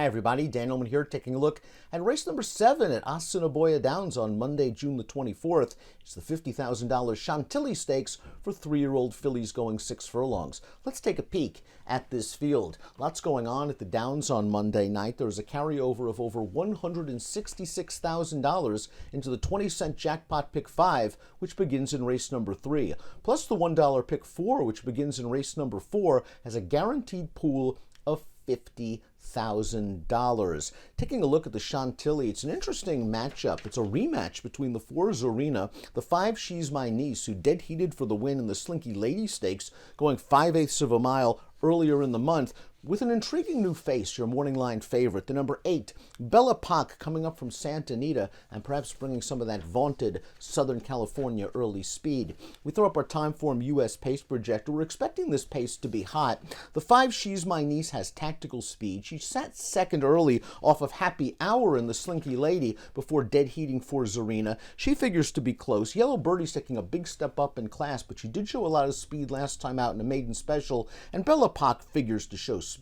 Hi everybody, Dan Illman here, taking a look at race number 7 at Assiniboia Downs on Monday, June the 24th. It's the $50,000 Chantilly Stakes for 3-year-old fillies going 6 furlongs. Let's take a peek at this field. Lots going on at the Downs on Monday night. There's a carryover of over $166,000 into the 20-cent jackpot pick 5, which begins in race number 3. Plus the $1 pick 4, which begins in race number 4, has a guaranteed pool of $50,000. Taking a look at the Chantilly, it's an interesting matchup. It's a rematch between the 4 Zarina, the 5 She's My Niece, who dead heated for the win in the Slinky Lady Stakes, going 5/8 of a mile earlier in the month, with an intriguing new face, your morning line favorite, the number 8, Bella Pac, coming up from Santa Anita and perhaps bringing some of that vaunted Southern California early speed. We throw up our Timeform US pace projector. We're expecting this pace to be hot. The 5 She's My Niece has tactical speed. She sat second early off of Happy Hour in the Slinky Lady before dead heating for Zarina. She figures to be close. Yellow Birdie's taking a big step up in class, but she did show a lot of speed last time out in a maiden special, and Bella Pac figures to show speed.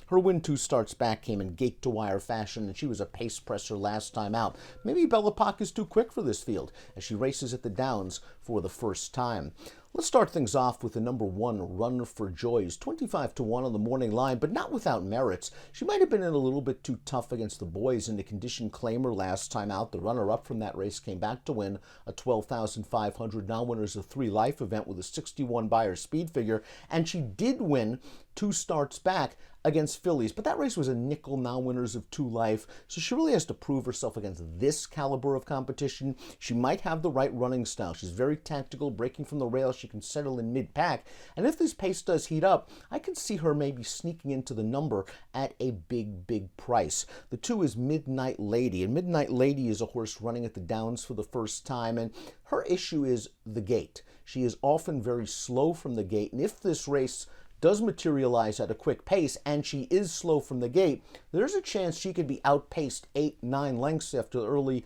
Her win 2 starts back came in gate-to-wire fashion, and she was a pace presser last time out. Maybe Bella Pac is too quick for this field as she races at the Downs for the first time. Let's start things off with the number 1, Run for Joys, 25-1 on the morning line, but not without merits. She might have been in a little bit too tough against the boys in the condition claimer last time out. The runner-up from that race came back to win a $12,500 non-winners of 3 life event with a 61 Beyer speed figure, and she did win 2 starts back against fillies, but that race was a nickel non-winners of 2 life, so she really has to prove herself against this caliber of competition. She might have the right running style. She's very tactical, breaking from the rail. She can settle in mid-pack, and if this pace does heat up, I can see her maybe sneaking into the number at a big price. The 2 is Midnight Lady, and Midnight Lady is a horse running at the Downs for the first time, and her issue is the gate. She is often very slow from the gate, and if this race does materialize at a quick pace, and she is slow from the gate, there's a chance she could be outpaced 8-9 lengths after the early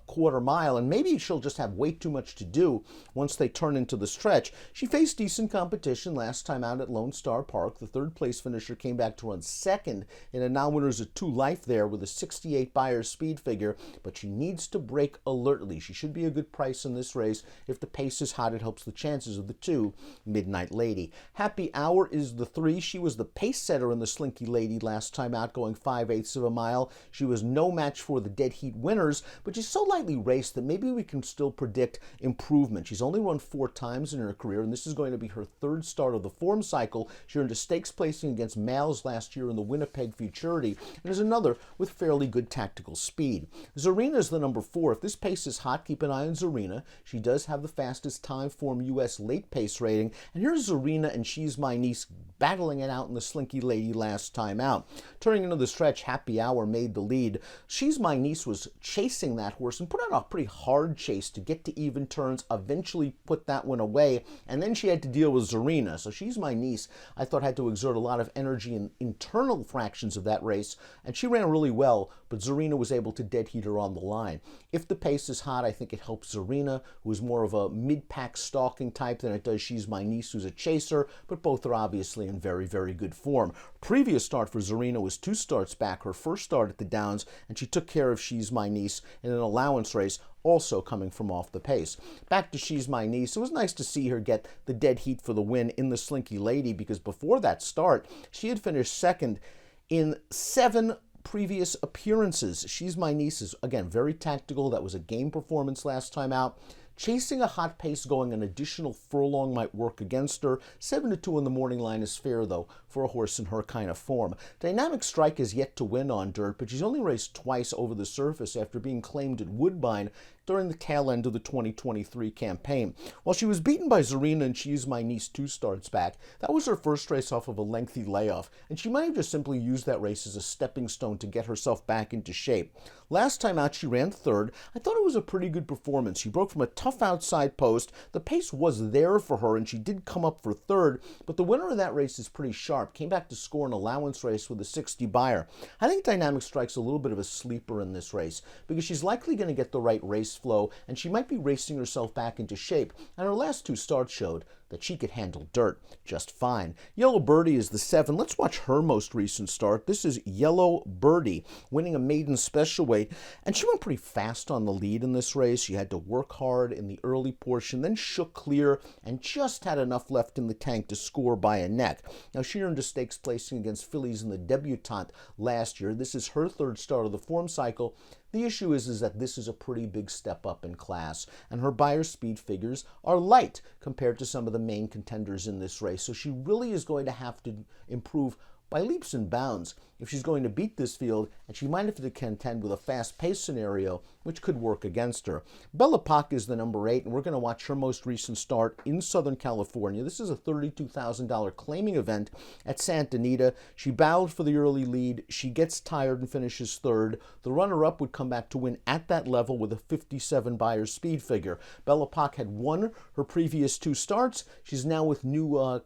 quarter mile, and maybe she'll just have way too much to do once they turn into the stretch. She faced decent competition last time out at Lone Star Park. The 3rd place finisher came back to run second in a non-winners of 2 life there with a 68 Beyer speed figure, but she needs to break alertly. She should be a good price in this race. If the pace is hot, it helps the chances of the 2, Midnight Lady. Happy Hour is the 3. She was the pace setter in the Slinky Lady last time out, going 5/8 of a mile. She was no match for the dead heat winners, but she's so lightly raced that maybe we can still predict improvement. She's only run 4 times in her career, and this is going to be her 3rd start of the form cycle. She earned a stakes placing against Males last year in the Winnipeg Futurity, and is another with fairly good tactical speed. Zarina is the number 4. If this pace is hot, keep an eye on Zarina. She does have the fastest Timeform US late pace rating, and here's Zarina and She's My Niece battling it out in the Slinky Lady last time out. Turning into the stretch, Happy Hour made the lead. She's My Niece was chasing that horse and put on a pretty hard chase to get to even turns, eventually put that one away, and then she had to deal with Zarina. So She's My Niece, I thought, had to exert a lot of energy in internal fractions of that race, and she ran really well, but Zarina was able to dead heat her on the line. If the pace is hot, I think it helps Zarina, who is more of a mid-pack stalking type than it does She's My Niece, who's a chaser, but both are obviously in very good form. Previous start for Zarina was 2 starts back, her first start at the Downs, and she took care of She's My Niece in an allowance race, also coming from off the pace. Back to She's My Niece. It was nice to see her get the dead heat for the win in the Slinky Lady, because before that start, she had finished second in 7 previous appearances. She's My Niece is, again, very tactical. That was a game performance last time out. Chasing a hot pace going an additional furlong might work against her. 7-2 on the morning line is fair, though, for a horse in her kind of form. Dynamic Strike is yet to win on dirt, but she's only raced twice over the surface after being claimed at Woodbine during the tail end of the 2023 campaign. While she was beaten by Zarina and She's My Niece 2 starts back, that was her first race off of a lengthy layoff, and she might have just simply used that race as a stepping stone to get herself back into shape. Last time out, she ran 3rd. I thought it was a pretty good performance. She broke from a tough outside post. The pace was there for her, and she did come up for 3rd, but the winner of that race is pretty sharp. sharp, came back to score an allowance race with a 60 buyer. I think Dynamic Strike's a little bit of a sleeper in this race because she's likely going to get the right race flow, and she might be racing herself back into shape, and her last 2 starts showed that she could handle dirt just fine. Yellow Birdie is the 7. Let's watch her most recent start. This is Yellow Birdie winning a maiden special weight, and she went pretty fast on the lead in this race. She had to work hard in the early portion, then shook clear and just had enough left in the tank to score by a neck. Now, she earned a stakes placing against fillies in the debutante last year. This is her 3rd start of the form cycle. The issue is that this is a pretty big step up in class, and her buyer speed figures are light compared to some of the main contenders in this race. So she really is going to have to improve by leaps and bounds if she's going to beat this field, and she might have to contend with a fast-paced scenario, which could work against her. Bella Pac is the number 8, and we're going to watch her most recent start in Southern California. This is a $32,000 claiming event at Santa Anita. She battled for the early lead. She gets tired and finishes 3rd. The runner-up would come back to win at that level with a 57 buyer speed figure. Bella Pac had won her previous 2 starts. She's now with new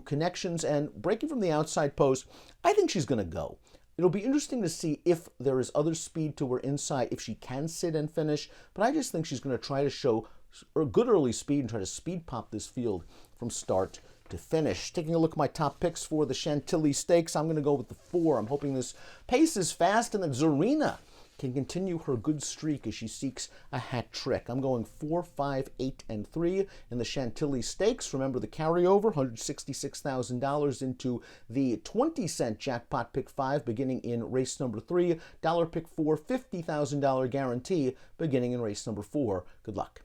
connections and breaking from the outside post. I think she's going to go. It'll be interesting to see if there is other speed to her inside, if she can sit and finish, but I just think she's going to try to show a good early speed and try to speed pop this field from start to finish. Taking a look at my top picks for the Chantilly Stakes, I'm going to go with the 4. I'm hoping this pace is fast and that Zarina can continue her good streak as she seeks a hat trick. I'm going 4, 5, 8, and 3 in the Chantilly Stakes. Remember the carryover, $166,000 into the 20-cent jackpot pick 5 beginning in race number 3. Dollar pick 4, $50,000 guarantee beginning in race number 4. Good luck.